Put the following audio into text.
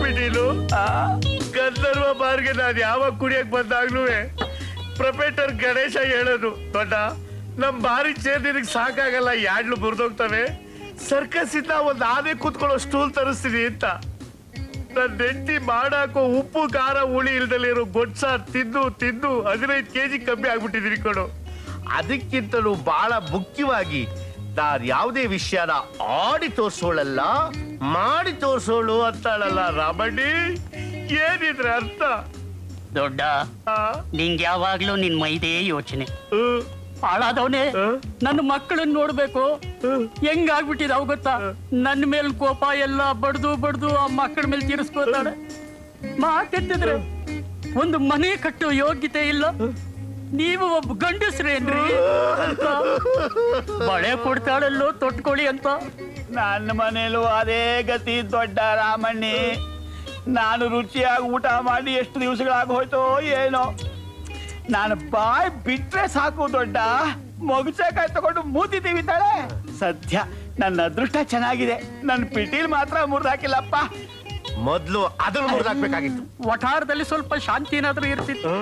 ಪಿಟೀಲು ಗಂಧರ್ವ ಬಾರ್ಗೆ ನಾನು ಯಾವಾಗ ಕುಡಿಯಕ್ ಬಂದಾಗ್ಲೂ ಪ್ರೊಪೇಟರ್ ಗಣೇಶ ಹೇಳೋದು, ದೊಡ್ಡ ನಮ್ ಬಾರಿ ಚೇರ್ ನಿನಗೆ ಸಾಕಾಗಲ್ಲ, ಯಾಡ್ಲು ಮುರಿದೋಗ್ತವೆ, ಸರ್ಕಸ್ ಇಂದ ಒಂದ್ ಆನೆ ಕೂತ್ಕೊಳ್ಳೋ ಸ್ಟೂಲ್ ತರಿಸ್ತೀನಿ ಅಂತ. ನನ್ನ ಹೆಂಡತಿ ಮಾಡಾಕೋ ಉಪ್ಪು ಖಾರ ಹುಳಿ ಇಲ್ದಲ್ಲಿರೋ ಗೊಡ್ಸಾರ್ ತಿಂದು ತಿಂದು 15 kg ಕಮ್ಮಿ ಆಗ್ಬಿಟ್ಟಿದೀನಿ ಕೊಡು. ಅದಕ್ಕಿಂತಲೂ ಬಹಳ ಮುಖ್ಯವಾಗಿ ನಾನು ಯಾವುದೇ ವಿಷಯನ ಆಡಿ ತೋರ್ಸೋಳಲ್ಲ, ಮಾಡಿ ತೋರ್ಸೋಳು ಅಂತಾಳಲ್ಲ ರಾಮಣ್ಣ. ಏನಿದ್ರ ಅರ್ಥ? ದೊಡ್ಡ ನಿಂಗೆ ಯಾವಾಗ್ಲೂ ನಿನ್ ಮೈದೇ ಯೋಚನೆ. ಹಾಳಾದವನೇ ನನ್ನ ಮಕ್ಕಳನ್ನ ನೋಡ್ಬೇಕು, ಹೆಂಗಾಗ್ಬಿಟ್ಟಿದಾವ್ ಗೊತ್ತಾ? ನನ್ನ ಮೇಲ್ ಕೋಪ ಎಲ್ಲ ಬಡ್ದು ಬಡ್ದು ಆ ಮಕ್ಕಳ ಮೇಲೆ ತೀರಿಸ್ಕೋತಾಳೆ. ಮಾತೆತ್ತಿದ್ರೆ ಒಂದು ಮನೆ ಕಟ್ಟೋ ಯೋಗ್ಯತೆ ಇಲ್ಲ, ನೀವು ಒಬ್ಬ ಗಂಡಸ್ರೇನ್ರಿ ಅಂತ ಬಳೆ ಕೊಡ್ತಾಳಲ್ಲೋ ತೊಟ್ಕೊಳ್ಳಿ ಅಂತ. ನನ್ನ ಮನೇಲೂ ಅದೇ ಗತಿ ದೊಡ್ಡ ರಾಮಣ್ಣಿ. ನಾನು ರುಚಿಯಾಗಿ ಊಟ ಮಾಡಿ ಎಷ್ಟು ದಿವಸಗಳಾಗ ಹೋಯ್ತೋ ಏನೋ. ನಾನು ಬಾಯ್ ಬಿಟ್ರೆ ಸಾಕು ದೊಡ್ಡ, ಮೊಗಚಕಾಯಿ ತಗೊಂಡು ಮೂತಿ ತಿವಿತಾಳೆ. ಸದ್ಯ ನನ್ನ ಅದೃಷ್ಟ ಚೆನ್ನಾಗಿದೆ, ನನ್ನ ಪಿಟೀಲ್ ಮಾತ್ರ ಮುರಿದಾಕಿಲ್ಲಪ್ಪ. ಮೊದ್ಲು ಅದನ್ನು ಮುರಿದಾಕ್ಬೇಕಾಗಿತ್ತು. ವಠಾರದಲ್ಲಿ ಸ್ವಲ್ಪ ಶಾಂತಿ ಏನಾದ್ರೂ ಇರ್ತಿತ್ತು.